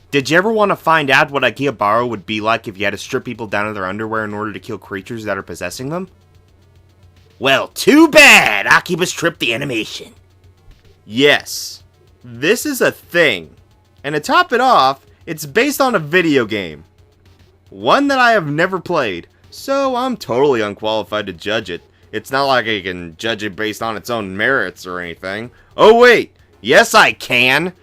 Did you ever want to find out what Akihabara would be like if you had to strip people down to their underwear in order to kill creatures that are possessing them? Well, too bad! Akibas tripped the animation. Yes, this is a thing. And to top it off, it's based on a video game. One that I have never played, so I'm totally unqualified to judge it. It's not like I can judge it based on its own merits or anything. Oh wait, yes I can!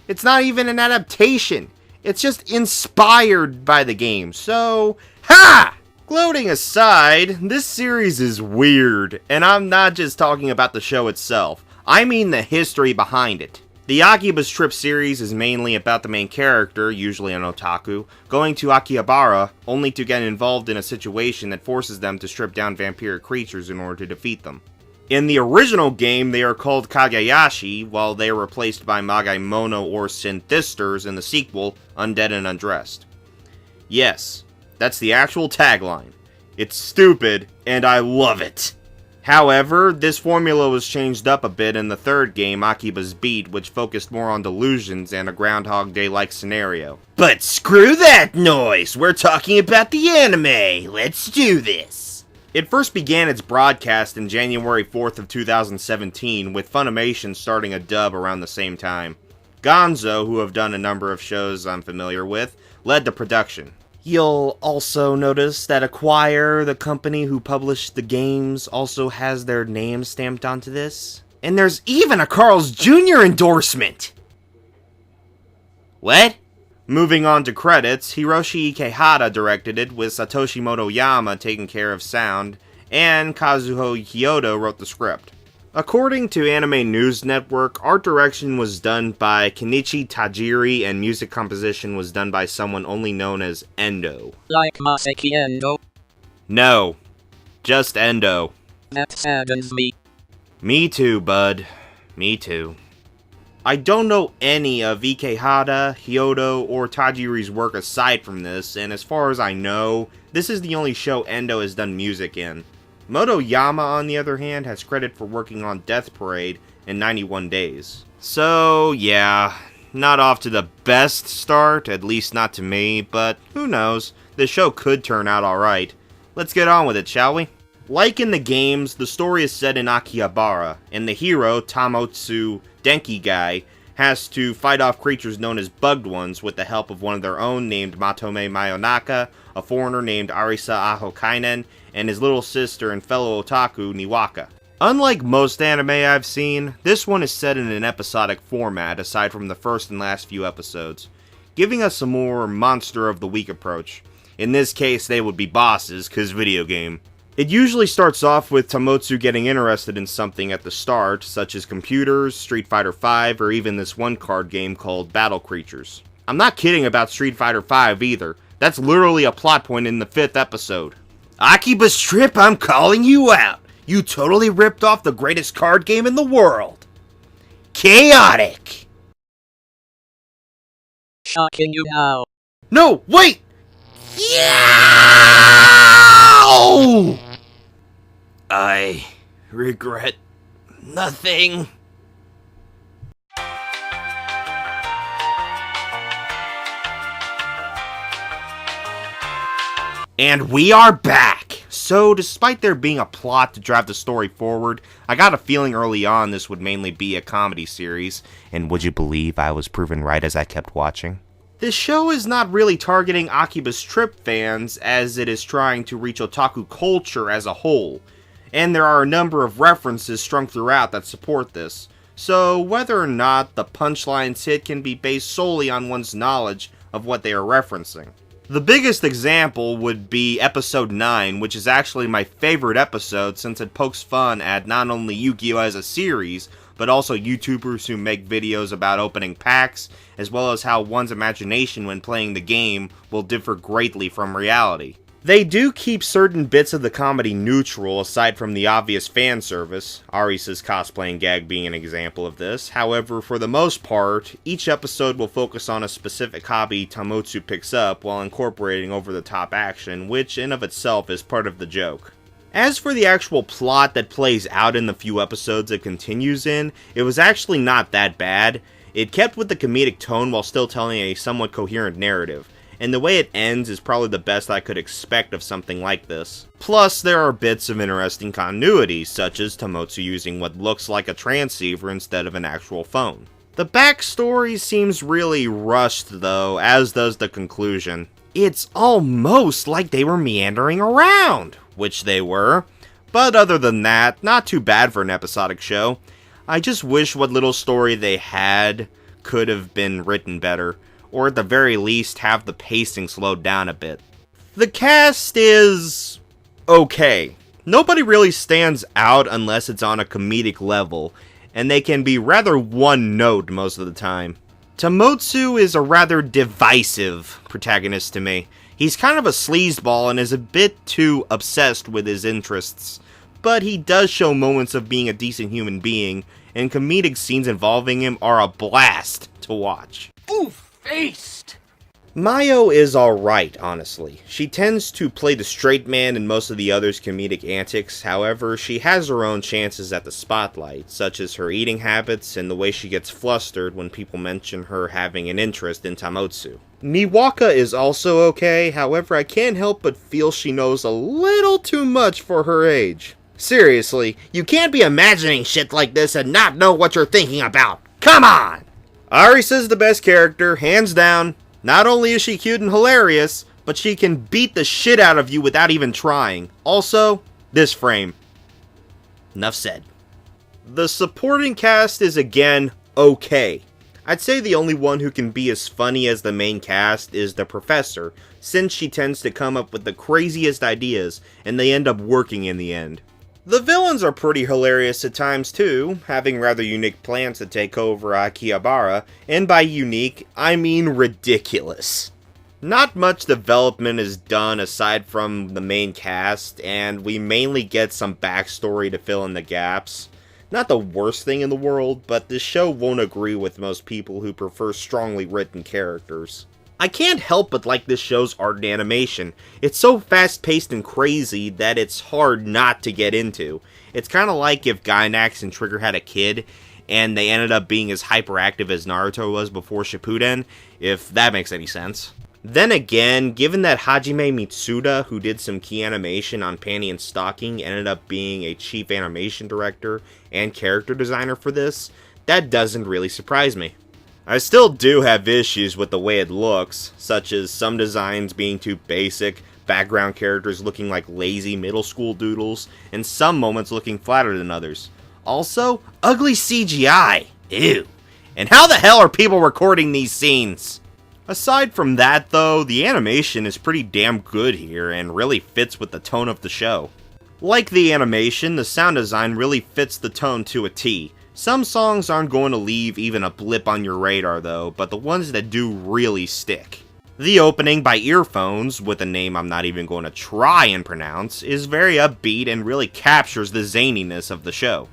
It's not even an adaptation. It's just inspired by the game, so... Ha! Gloating aside, this series is weird, and I'm not just talking about the show itself. I mean the history behind it. The Akibas Trip series is mainly about the main character, usually an otaku, going to Akihabara only to get involved in a situation that forces them to strip down vampiric creatures in order to defeat them. In the original game, they are called Kagayashi, while they are replaced by Magaimono or Synthisters in the sequel, Undead and Undressed. Yes, that's the actual tagline. It's stupid, and I love it. However, this formula was changed up a bit in the third game, Akiba's Beat, which focused more on delusions and a Groundhog Day-like scenario. But screw that noise! We're talking about the anime! Let's do this! It first began its broadcast in January 4th of 2017, with Funimation starting a dub around the same time. Gonzo, who have done a number of shows I'm familiar with, led the production. You'll also notice that Acquire, the company who published the games, also has their name stamped onto this. And there's even a Carl's Jr. endorsement! What? Moving on to credits, Hiroshi Ikehata directed it, with Satoshi Motoyama taking care of sound, and Kazuho Kyoto wrote the script. According to Anime News Network, art direction was done by Kenichi Tajiri and music composition was done by someone only known as Endo. Like Masaki Endo? No, just Endo. That saddens me. Me too, bud. Me too. I don't know any of Ikehata, Hyodo, or Tajiri's work aside from this, and as far as I know, this is the only show Endo has done music in. Motoyama, on the other hand, has credit for working on Death Parade in 91 Days. So, yeah, not off to the best start, at least not to me, but who knows, the show could turn out alright. Let's get on with it, shall we? Like in the games, the story is set in Akihabara, and the hero, Tamotsu Denki-gai, has to fight off creatures known as Bugged Ones with the help of one of their own named Matome Mayonaka, a foreigner named Arisa Ahokainen, and his little sister and fellow otaku, Niwaka. Unlike most anime I've seen, this one is set in an episodic format aside from the first and last few episodes, giving us a more Monster of the Week approach. In this case, they would be bosses, cause video game. It usually starts off with Tamotsu getting interested in something at the start, such as computers, Street Fighter V, or even this one card game called Battle Creatures. I'm not kidding about Street Fighter V either. That's literally a plot point in the 5th episode. Akiba's Trip, I'm calling you out. You totally ripped off the greatest card game in the world. Chaotic. Shocking you now. No, wait! Yeah! I regret nothing. And we are back! So, despite there being a plot to drive the story forward, I got a feeling early on this would mainly be a comedy series, and would you believe I was proven right as I kept watching? This show is not really targeting Akiba's Trip fans, as it is trying to reach otaku culture as a whole, and there are a number of references strung throughout that support this, so whether or not the punchlines hit can be based solely on one's knowledge of what they are referencing. The biggest example would be episode 9, which is actually my favorite episode since it pokes fun at not only Yu-Gi-Oh! As a series, but also YouTubers who make videos about opening packs, as well as how one's imagination when playing the game will differ greatly from reality. They do keep certain bits of the comedy neutral aside from the obvious fan service, Arisa's cosplaying gag being an example of this. However, for the most part, each episode will focus on a specific hobby Tamotsu picks up while incorporating over-the-top action, which in of itself is part of the joke. As for the actual plot that plays out in the few episodes it continues in, it was actually not that bad. It kept with the comedic tone while still telling a somewhat coherent narrative, and the way it ends is probably the best I could expect of something like this. Plus, there are bits of interesting continuity, such as Tomotsu using what looks like a transceiver instead of an actual phone. The backstory seems really rushed though, as does the conclusion. It's almost like they were meandering around, which they were, but other than that, not too bad for an episodic show. I just wish what little story they had could have been written better, or at the very least have the pacing slowed down a bit. The cast is okay. Nobody really stands out unless it's on a comedic level, and they can be rather one-note most of the time. Tomotsu is a rather divisive protagonist to me. He's kind of a sleazeball and is a bit too obsessed with his interests, but he does show moments of being a decent human being, and comedic scenes involving him are a blast to watch. Oof-faced! Mayo is alright, honestly. She tends to play the straight man in most of the others' comedic antics, however, she has her own chances at the spotlight, such as her eating habits and the way she gets flustered when people mention her having an interest in Tomotsu. Miwaka is also okay, however I can't help but feel she knows a little too much for her age. Seriously, you can't be imagining shit like this and not know what you're thinking about. Come on! Arisa's the best character, hands down. Not only is she cute and hilarious, but she can beat the shit out of you without even trying. Also, this frame. Enough said. The supporting cast is again okay. I'd say the only one who can be as funny as the main cast is the professor, since she tends to come up with the craziest ideas, and they end up working in the end. The villains are pretty hilarious at times too, having rather unique plans to take over Akihabara, and by unique, I mean ridiculous. Not much development is done aside from the main cast, and we mainly get some backstory to fill in the gaps. Not the worst thing in the world, but the show won't agree with most people who prefer strongly written characters. I can't help but like this show's art and animation. It's so fast-paced and crazy that it's hard not to get into. It's kinda like if Gainax and Trigger had a kid, and they ended up being as hyperactive as Naruto was before Shippuden, if that makes any sense. Then again, given that Hajime Mitsuda, who did some key animation on Panty and Stocking, ended up being a chief animation director and character designer for this, that doesn't really surprise me. I still do have issues with the way it looks, such as some designs being too basic, background characters looking like lazy middle school doodles, and some moments looking flatter than others. Also, ugly CGI! Ew. And how the hell are people recording these scenes? Aside from that though, the animation is pretty damn good here and really fits with the tone of the show. Like the animation, the sound design really fits the tone to a T. Some songs aren't going to leave even a blip on your radar though, but the ones that do really stick. The opening by Earphones, with a name I'm not even going to try and pronounce, is very upbeat and really captures the zaniness of the show.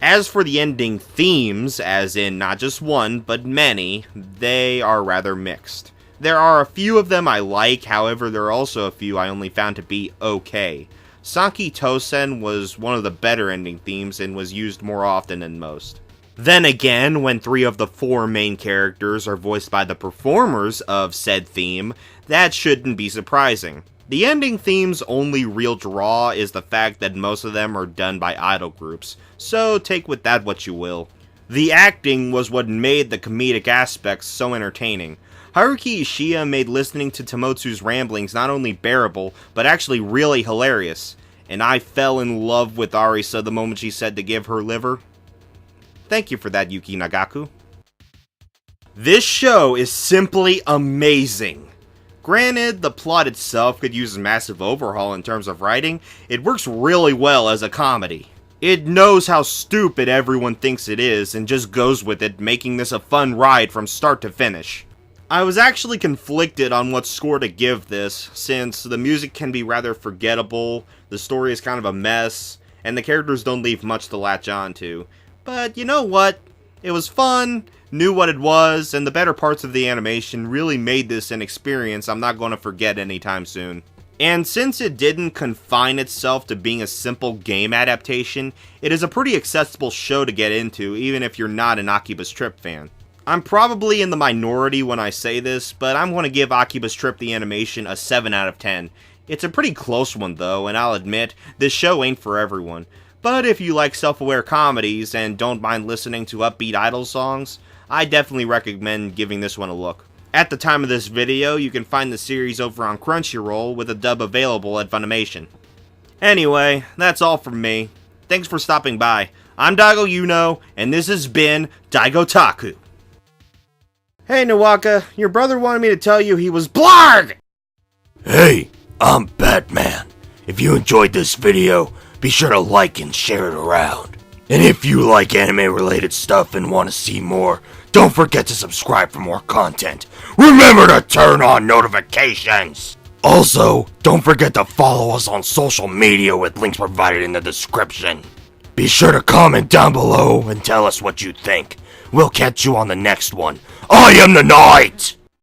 As for the ending themes, as in not just one, but many, they are rather mixed. There are a few of them I like, however there are also a few I only found to be okay. Saki Tosen was one of the better ending themes and was used more often than most. Then again, when 3 of the 4 main characters are voiced by the performers of said theme, that shouldn't be surprising. The ending theme's only real draw is the fact that most of them are done by idol groups, so take with that what you will. The acting was what made the comedic aspects so entertaining. Haruki Ishii made listening to Tomotsu's ramblings not only bearable, but actually really hilarious. And I fell in love with Arisa the moment she said to give her liver. Thank you for that, Yuki Nagaku. This show is simply amazing. Granted, the plot itself could use a massive overhaul in terms of writing, it works really well as a comedy. It knows how stupid everyone thinks it is and just goes with it, making this a fun ride from start to finish. I was actually conflicted on what score to give this, since the music can be rather forgettable, the story is kind of a mess, and the characters don't leave much to latch on to. But you know what? It was fun, knew what it was, and the better parts of the animation really made this an experience I'm not going to forget anytime soon. And since it didn't confine itself to being a simple game adaptation, it is a pretty accessible show to get into even if you're not an Akiba's Trip fan. I'm probably in the minority when I say this, but I'm going to give Akiba's Trip the Animation a 7 out of 10. It's a pretty close one though, and I'll admit, this show ain't for everyone. But if you like self-aware comedies and don't mind listening to upbeat idol songs, I definitely recommend giving this one a look. At the time of this video, you can find the series over on Crunchyroll with a dub available at Funimation. Anyway, that's all from me. Thanks for stopping by. I'm DaigoUKnow, and this has been Daigotaku. Hey Nawaka, your brother wanted me to tell you he was BLARG! Hey, I'm Batman. If you enjoyed this video, be sure to like and share it around. And if you like anime related stuff and want to see more, don't forget to subscribe for more content. Remember to turn on notifications! Also, don't forget to follow us on social media with links provided in the description. Be sure to comment down below and tell us what you think. We'll catch you on the next one. I am the Knight!